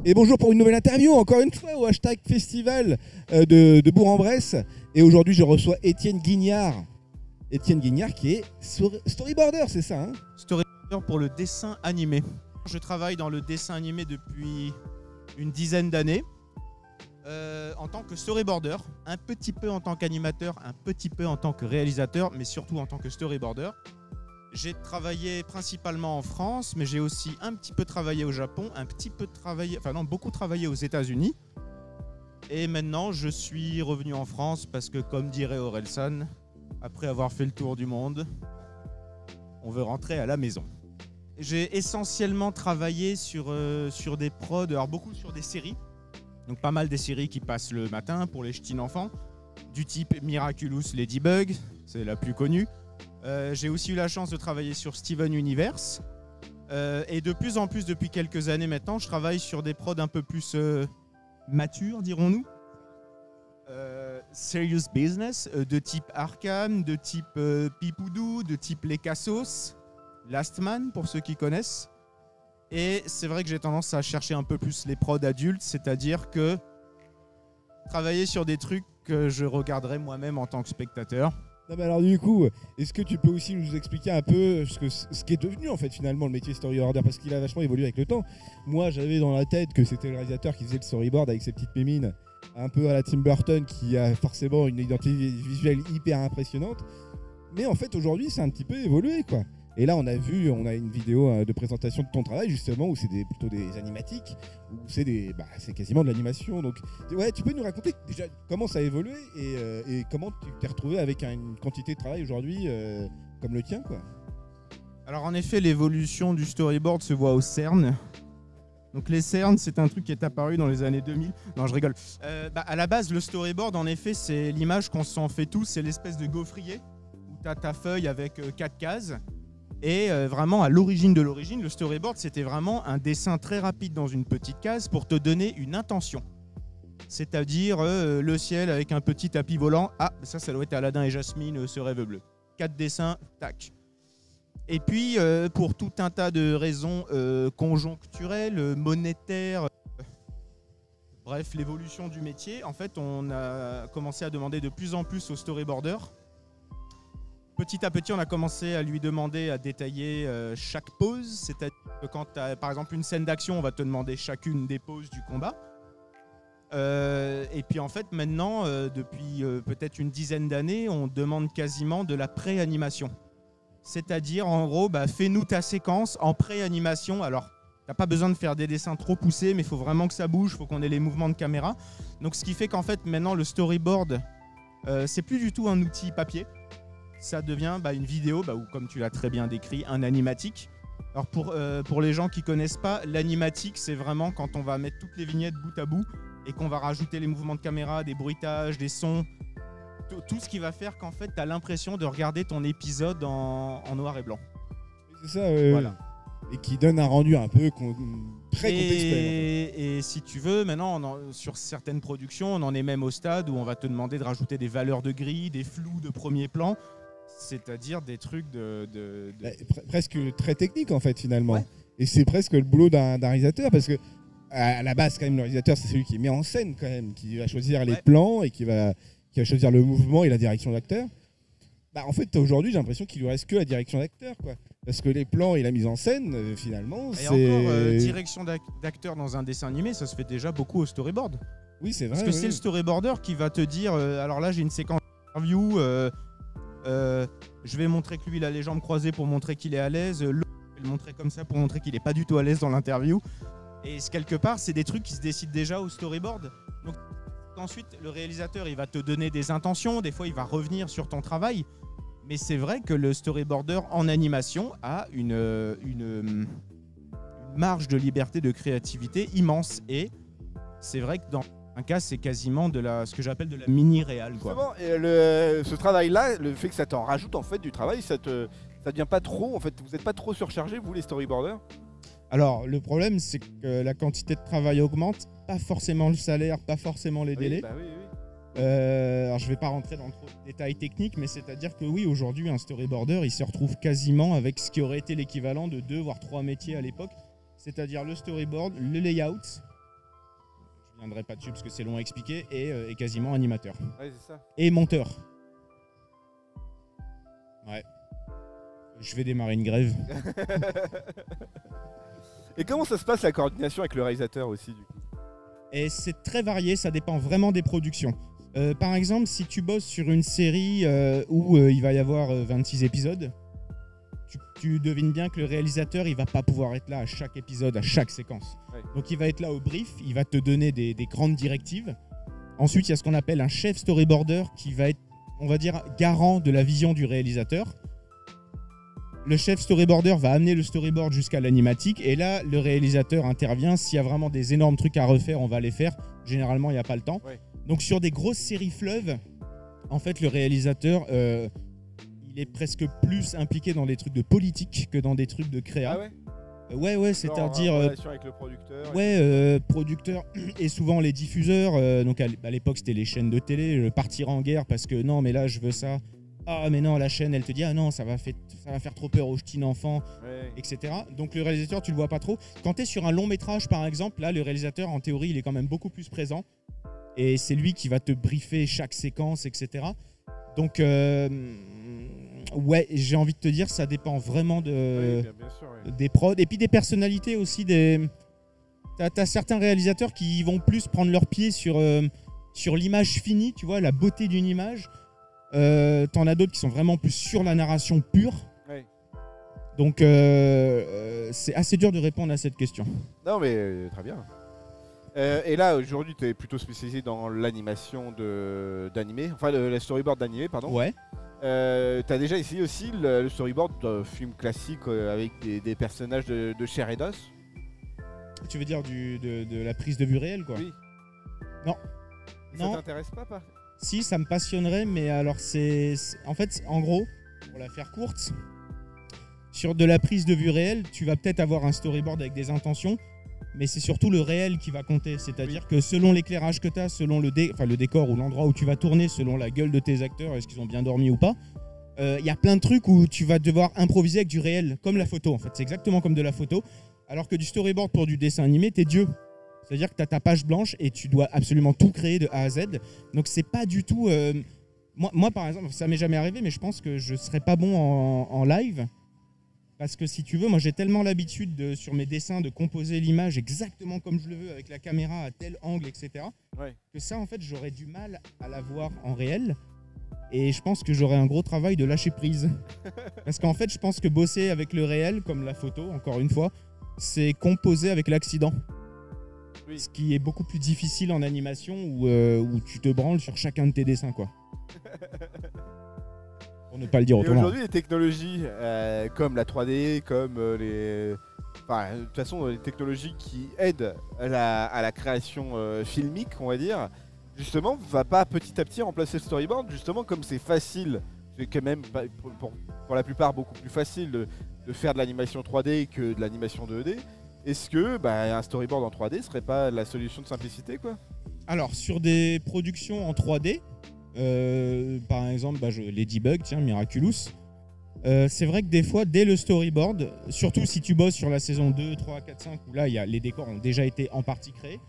Et bonjour pour une nouvelle interview, encore une fois, au hashtag festival de Bourg-en-Bresse. Et aujourd'hui, je reçois Étienne Guignard. Étienne Guignard qui est storyboarder, c'est ça, hein? Storyboarder pour le dessin animé. Je travaille dans le dessin animé depuis une dizaine d'années. En tant que storyboarder, un petit peu en tant qu'animateur, un petit peu en tant que réalisateur, mais surtout en tant que storyboarder. J'ai travaillé principalement en France, mais j'ai aussi un petit peu travaillé au Japon, beaucoup travaillé aux États-Unis. Et maintenant, je suis revenu en France parce que, comme dirait Orelsan, après avoir fait le tour du monde, on veut rentrer à la maison. J'ai essentiellement travaillé sur des prods, alors beaucoup sur des séries. Donc pas mal des séries qui passent le matin pour les ch'tis enfants, du type Miraculous Ladybug, c'est la plus connue. J'ai aussi eu la chance de travailler sur Steven Universe. Et de plus en plus, depuis quelques années maintenant, je travaille sur des prods un peu plus matures, dirons-nous. Serious Business, de type Arkham, de type Pipoudou, de type Les Cassos, Last Man, pour ceux qui connaissent. Et c'est vrai que j'ai tendance à chercher un peu plus les prods adultes, c'est-à-dire que travailler sur des trucs que je regarderais moi-même en tant que spectateur. Non, mais alors du coup, est-ce que tu peux aussi nous expliquer un peu ce qui est devenu en fait finalement le métier storyboarder, parce qu'il a vachement évolué avec le temps. Moi j'avais dans la tête que c'était le réalisateur qui faisait le storyboard avec ses petites mémines, un peu à la Tim Burton, qui a forcément une identité visuelle hyper impressionnante. Mais en fait aujourd'hui c'est un petit peu évolué quoi. Et là on a une vidéo de présentation de ton travail justement où c'est plutôt des animatiques, où c'est quasiment de l'animation. Donc ouais, tu peux nous raconter déjà comment ça a évolué et comment tu t'es retrouvé avec une quantité de travail aujourd'hui comme le tien quoi. Alors en effet, l'évolution du storyboard se voit au CERN. Donc les CERN, c'est un truc qui est apparu dans les années 2000. Non, je rigole. À la base, le storyboard, en effet, c'est l'image qu'on s'en fait tous, c'est l'espèce de gaufrier où tu as ta feuille avec 4 cases. Et vraiment, à l'origine de l'origine, le storyboard, c'était vraiment un dessin très rapide dans une petite case pour te donner une intention. C'est-à-dire le ciel avec un petit tapis volant. Ah, ça doit être Aladdin et Jasmine, ce rêve bleu. 4 dessins, tac. Et puis, pour tout un tas de raisons conjoncturelles, monétaires, bref, l'évolution du métier, en fait, on a commencé à demander de plus en plus aux storyboarders. Petit à petit, on a commencé à lui demander à détailler chaque pose. C'est-à-dire que quand tu as, par exemple, une scène d'action, on va te demander chacune des poses du combat. Et puis, en fait, maintenant, depuis peut-être une dizaine d'années, on demande quasiment de la pré-animation. C'est-à-dire, en gros, fais-nous ta séquence en pré-animation. Alors, tu n'as pas besoin de faire des dessins trop poussés, mais il faut vraiment que ça bouge, il faut qu'on ait les mouvements de caméra. Donc, ce qui fait qu'en fait, maintenant, le storyboard, c'est plus du tout un outil papier. Ça devient une vidéo, ou comme tu l'as très bien décrit, un animatique. Alors pour les gens qui ne connaissent pas, l'animatique, c'est vraiment quand on va mettre toutes les vignettes bout à bout et qu'on va rajouter les mouvements de caméra, des bruitages, des sons, tout ce qui va faire qu'en fait, tu as l'impression de regarder ton épisode en noir et blanc. C'est ça, voilà. Et qui donne un rendu un peu très contextuel. Et si tu veux, maintenant, sur certaines productions, on en est même au stade où on va te demander de rajouter des valeurs de grille, des flous de premier plan. C'est-à-dire des trucs presque très technique en fait finalement. Ouais. Et c'est presque le boulot d'un réalisateur, parce que à la base quand même le réalisateur c'est celui qui met en scène quand même, qui va choisir les plans et qui va choisir le mouvement et la direction d'acteur. En fait aujourd'hui j'ai l'impression qu'il lui reste que la direction d'acteur quoi. Parce que les plans et la mise en scène finalement c'est... Et encore direction d'acteur dans un dessin animé, ça se fait déjà beaucoup au storyboard. Oui c'est vrai. Parce que c'est le storyboarder qui va te dire alors là j'ai une séquence d'interview. Je vais montrer que lui il a les jambes croisées pour montrer qu'il est à l'aise, l'autre je vais le montrer comme ça pour montrer qu'il n'est pas du tout à l'aise dans l'interview. Et quelque part c'est des trucs qui se décident déjà au storyboard. Donc ensuite le réalisateur il va te donner des intentions, des fois il va revenir sur ton travail, mais c'est vrai que le storyboarder en animation a une marge de liberté, de créativité immense, et c'est vrai que dans un cas, c'est quasiment ce que j'appelle de la mini-réal. Justement, ce travail-là, le fait que ça t'en rajoute en fait du travail, ça devient pas trop, en fait, vous n'êtes pas trop surchargé, vous les storyboarders? Alors, le problème, c'est que la quantité de travail augmente, pas forcément le salaire, pas forcément les délais. Oui. Alors, je vais pas rentrer dans trop de détails techniques, mais c'est-à-dire que oui, aujourd'hui, un storyboarder, il se retrouve quasiment avec ce qui aurait été l'équivalent de 2 voire 3 métiers à l'époque, c'est-à-dire le storyboard, le layout, reviendrai pas dessus parce que c'est long à expliquer, et quasiment animateur. Ouais, c'est ça. Et monteur. Ouais. Je vais démarrer une grève. Et comment ça se passe la coordination avec le réalisateur aussi du coup? Et c'est très varié, ça dépend vraiment des productions. Par exemple, si tu bosses sur une série où il va y avoir 26 épisodes, tu devines bien que le réalisateur, il va pas pouvoir être là à chaque épisode, à chaque séquence. Ouais. Donc il va être là au brief, il va te donner des grandes directives. Ensuite, il y a ce qu'on appelle un chef storyboarder qui va être, on va dire, garant de la vision du réalisateur. Le chef storyboarder va amener le storyboard jusqu'à l'animatique et là, le réalisateur intervient. S'il y a vraiment des énormes trucs à refaire, on va les faire. Généralement, il n'y a pas le temps. Ouais. Donc sur des grosses séries fleuves, en fait, le réalisateur, il est presque plus impliqué dans des trucs de politique que dans des trucs de créa. Ah ouais? Ouais, Genre, c'est-à-dire... en relation avec le producteur. producteur et souvent les diffuseurs. Donc à l'époque, c'était les chaînes de télé. Partir en guerre parce que non, mais là, je veux ça. Ah, mais non, la chaîne, elle te dit, ah non, ça va faire trop peur aux petits enfants, Ouais. etc. Donc le réalisateur, tu le vois pas trop. Quand tu es sur un long métrage, par exemple, là, le réalisateur, en théorie, il est quand même beaucoup plus présent. Et c'est lui qui va te briefer chaque séquence, etc. Donc, ouais, j'ai envie de te dire, ça dépend vraiment Oui, bien sûr, ouais. des prods. Et puis des personnalités aussi. T'as certains réalisateurs qui vont plus prendre leur pied sur l'image finie, tu vois, la beauté d'une image. T'en as d'autres qui sont vraiment plus sur la narration pure. Ouais. Donc, c'est assez dur de répondre à cette question. Non mais très bien. Et là aujourd'hui tu es plutôt spécialisé dans l'animation d'animé, enfin le storyboard d'animé pardon. Ouais. T'as déjà essayé aussi le storyboard de films classiques avec des personnages de chair et d'os? Tu veux dire de la prise de vue réelle, quoi? Oui. Non. Ça Non. t'intéresse pas? Si, ça me passionnerait, mais alors en fait, en gros, pour la faire courte, sur de la prise de vue réelle, tu vas peut-être avoir un storyboard avec des intentions, mais c'est surtout le réel qui va compter. C'est-à-dire que selon l'éclairage que tu as, selon le décor ou l'endroit où tu vas tourner, selon la gueule de tes acteurs, est-ce qu'ils ont bien dormi ou pas, il y a plein de trucs où tu vas devoir improviser avec du réel, comme la photo en fait. C'est exactement comme de la photo, alors que du storyboard pour du dessin animé, t'es Dieu. C'est-à-dire que tu as ta page blanche et tu dois absolument tout créer de A à Z. Donc c'est pas du tout... Moi, par exemple, ça m'est jamais arrivé, mais je pense que je serais pas bon en live. Parce que si tu veux, moi j'ai tellement l'habitude sur mes dessins de composer l'image exactement comme je le veux, avec la caméra à tel angle, etc. Ouais. Que ça, en fait, j'aurais du mal à la voir en réel. Et je pense que j'aurais un gros travail de lâcher prise. Parce qu'en fait, je pense que bosser avec le réel, comme la photo, encore une fois, c'est composer avec l'accident. Oui. Ce qui est beaucoup plus difficile en animation où tu te branles sur chacun de tes dessins, quoi. Pour ne pas le dire Et autrement. aujourd'hui les technologies comme la 3D, comme les... Enfin, de toute façon les technologies qui aident à la création filmique, on va dire, justement, va pas petit à petit remplacer le storyboard, justement comme c'est facile, c'est quand même pour la plupart beaucoup plus facile de faire de l'animation 3D que de l'animation 2D. Est-ce que un storyboard en 3D serait pas la solution de simplicité, quoi? Alors, sur des productions en 3D, par exemple, Ladybug, tiens, Miraculous, c'est vrai que des fois, dès le storyboard, surtout si tu bosses sur la saison 2, 3, 4, 5, où là, les décors ont déjà été en partie créés,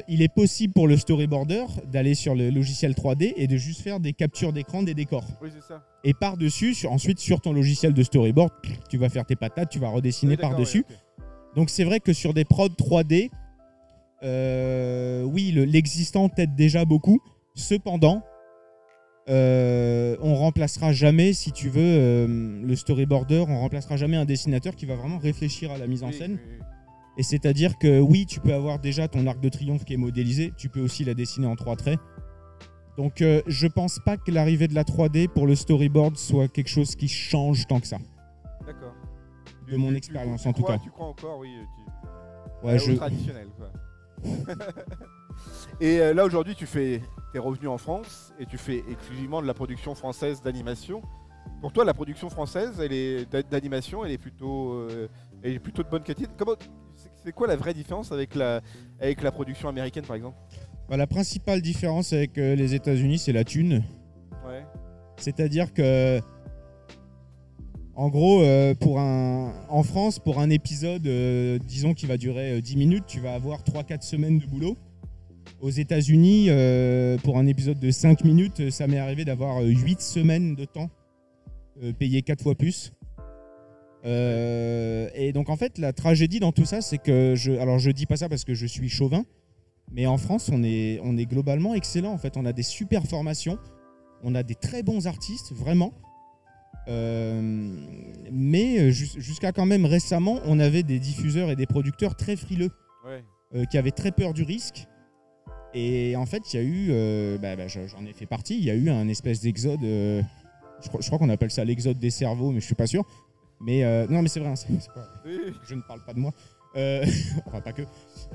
il est possible pour le storyboarder d'aller sur le logiciel 3D et de juste faire des captures d'écran des décors. Oui, c'est ça. Et par-dessus, ensuite, sur ton logiciel de storyboard, tu vas faire tes patates, tu vas redessiner Oui, par-dessus. oui, ok. Donc c'est vrai que sur des prods 3D, oui, l'existant t'aide déjà beaucoup. Cependant, on remplacera jamais, si tu veux, le storyboarder, on remplacera jamais un dessinateur qui va vraiment réfléchir à la mise en scène. Oui. Et c'est-à-dire que oui, tu peux avoir déjà ton arc de triomphe qui est modélisé, tu peux aussi la dessiner en 3 traits. Donc je pense pas que l'arrivée de la 3D pour le storyboard soit quelque chose qui change tant que ça. D'accord. De mon expérience, en tout cas. Tu crois encore, oui. Ouais, au traditionnel, quoi. Et là aujourd'hui t'es revenu en France et tu fais exclusivement de la production française d'animation. Pour toi la production française d'animation elle est plutôt de bonne qualité. C'est quoi la vraie différence avec la production américaine par exemple? La principale différence avec les États-Unis, c'est la thune. Ouais. C'est-à-dire que en gros, en France, pour un épisode, disons qui va durer 10 minutes, tu vas avoir 3-4 semaines de boulot. Aux États-Unis, pour un épisode de 5 minutes, ça m'est arrivé d'avoir 8 semaines de temps, payé 4 fois plus. Et donc en fait, la tragédie dans tout ça, c'est que je dis pas ça parce que je suis chauvin, mais en France, on est globalement excellent. En fait, on a des super formations, on a des très bons artistes, vraiment. Mais jusqu'à quand même récemment, on avait des diffuseurs et des producteurs très frileux, qui avaient très peur du risque. Et en fait, il y a eu, j'en ai fait partie, il y a eu un espèce d'exode, je crois qu'on appelle ça l'exode des cerveaux, mais je suis pas sûr. Mais non, mais c'est vrai, hein, je ne parle pas de moi. Enfin, pas que.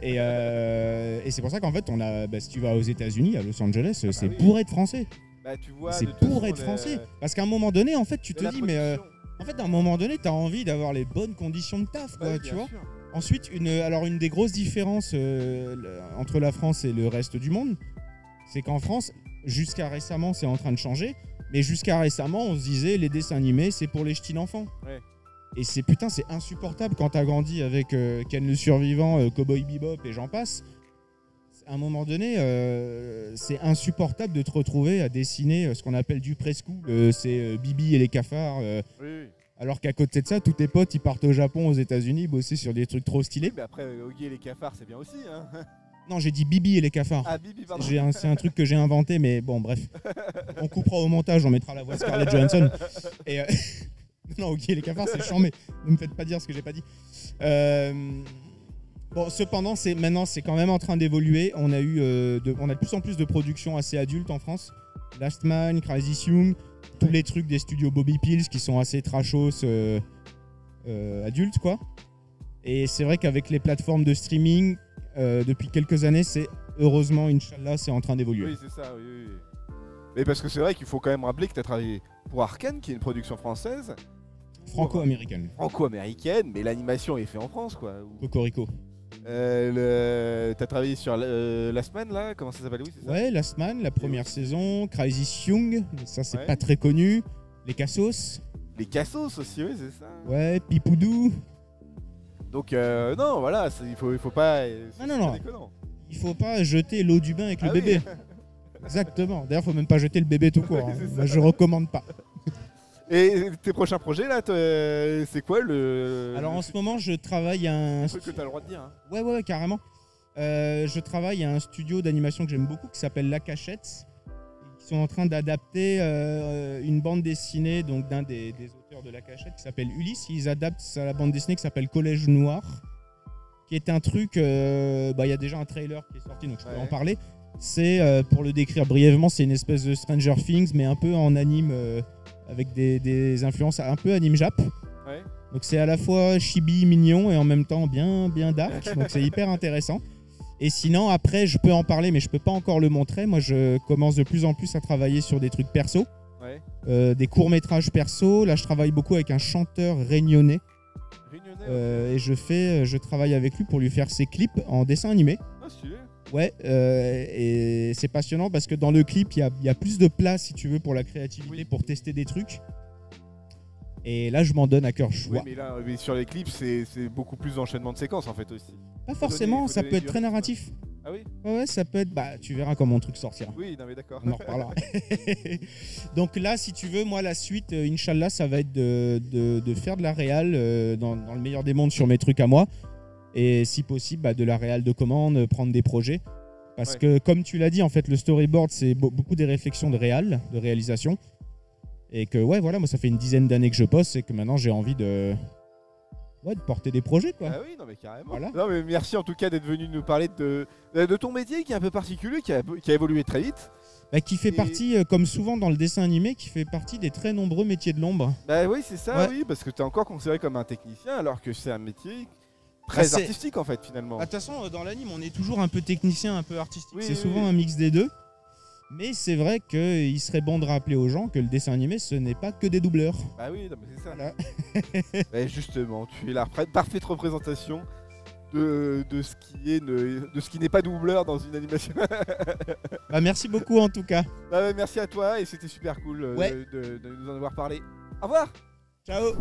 Et c'est pour ça qu'en fait, si tu vas aux États-Unis, à Los Angeles, c'est bourré de Français. Tu vois, c'est bourré de Français. Parce qu'à un moment donné, en fait, tu te dis, mais en fait, à un moment donné, tu as envie d'avoir les bonnes conditions de taf, quoi, tu vois. Ensuite, une des grosses différences entre la France et le reste du monde, c'est qu'en France, jusqu'à récemment, c'est en train de changer, mais jusqu'à récemment, on se disait les dessins animés, c'est pour les ch'tis d'enfants. Ouais. Et c'est insupportable quand t'as grandi avec Ken le Survivant, Cowboy Bebop et j'en passe. À un moment donné, c'est insupportable de te retrouver à dessiner ce qu'on appelle du preschool, c'est Bibi et les cafards. Oui. Alors qu'à côté de ça, tous tes potes ils partent au Japon, aux États-Unis, bosser sur des trucs trop stylés. Oui, mais après, Oggy et les cafards, c'est bien aussi. Hein. Non, j'ai dit Bibi et les cafards. Ah, Bibi, pardon. C'est un truc que j'ai inventé, mais bon, bref. On coupera au montage, on mettra la voix de Scarlett Johansson. Et non, Oggy et les cafards, c'est chiant, mais ne me faites pas dire ce que j'ai pas dit. Bon, cependant, maintenant, c'est quand même en train d'évoluer. On a de plus en plus de productions assez adultes en France. Last Man, Crisis Young, tous les trucs des studios Bobby Pills qui sont assez trashos adultes, quoi. Et c'est vrai qu'avec les plateformes de streaming, depuis quelques années, heureusement, Inch'Allah, c'est en train d'évoluer. Oui, c'est ça, oui. Mais parce que c'est vrai qu'il faut quand même rappeler que tu as travaillé pour Arcane, qui est une production française. Franco-américaine. Franco-américaine, mais l'animation est faite en France, quoi. Cocorico. T'as travaillé sur Last Man, là? Comment ça s'appelle? Oui, c'est ça. Ouais, Last Man, la première saison. Crisis Young, ça c'est pas très connu. Les Cassos. Les Cassos aussi, oui, c'est ça. Ouais, Pipoudou. Donc, non, voilà, il faut pas. Non. Il faut pas jeter l'eau du bain avec le bébé. Exactement. D'ailleurs, faut même pas jeter le bébé tout court. Hein. Moi, je recommande pas. Et tes prochains projets là, c'est quoi Alors en ce moment, je travaille à un truc que t'as le droit de dire. Hein. Ouais, carrément. Je travaille à un studio d'animation que j'aime beaucoup qui s'appelle La Cachette. Ils sont en train d'adapter une bande dessinée donc d'un des auteurs de La Cachette qui s'appelle Ulysse. Ils adaptent la bande dessinée qui s'appelle Collège Noir, qui est un truc. Il y a déjà un trailer qui est sorti, donc je peux en parler. C'est pour le décrire brièvement, c'est une espèce de Stranger Things, mais un peu en anime. Avec des influences un peu anime jap. Ouais. Donc c'est à la fois chibi, mignon et en même temps bien dark. Donc c'est hyper intéressant. Et sinon après je peux en parler mais je peux pas encore le montrer. Moi je commence de plus en plus à travailler sur des trucs perso. Ouais. Des courts-métrages perso. Là je travaille beaucoup avec un chanteur réunionnais. Et je travaille avec lui pour lui faire ses clips en dessin animé. Ah stylé. Ouais, et c'est passionnant parce que dans le clip, il y a plus de place, si tu veux, pour la créativité, pour tester des trucs. Et là, je m'en donne à cœur choix. Oui, mais sur les clips, c'est beaucoup plus d'enchaînement de séquences, en fait, aussi. Pas forcément, ça peut être très narratif. Ah oui? Ouais, ça peut être... tu verras comment mon truc sortira. Oui, non mais d'accord. On en reparlera. Donc là, si tu veux, moi, la suite, Inch'Allah, ça va être de faire de la réal dans le meilleur des mondes sur mes trucs à moi. Et si possible, de la réal de commande, prendre des projets. Parce que, comme tu l'as dit, en fait, le storyboard, c'est beaucoup des réflexions de réalisation. Et que, voilà, moi, ça fait une dizaine d'années que je poste et que maintenant, j'ai envie de porter des projets, quoi. Ah oui, non, mais carrément. Voilà. Non, mais merci en tout cas d'être venu nous parler de ton métier qui est un peu particulier, qui a évolué très vite. Qui fait partie, comme souvent dans le dessin animé, qui fait partie des très nombreux métiers de l'ombre. Oui, c'est ça, oui, parce que tu es encore considéré comme un technicien alors que c'est un métier... très artistique en fait finalement. De toute façon dans l'anime on est toujours un peu technicien, un peu artistique, c'est souvent un mix des deux. Mais c'est vrai qu'il serait bon de rappeler aux gens que le dessin animé ce n'est pas que des doubleurs. Bah oui, non, mais c'est ça. Voilà. Justement, tu es la parfaite représentation de ce qui n'est pas doubleur dans une animation. Merci beaucoup en tout cas. Merci à toi et c'était super cool de nous en avoir parlé. Au revoir. Ciao.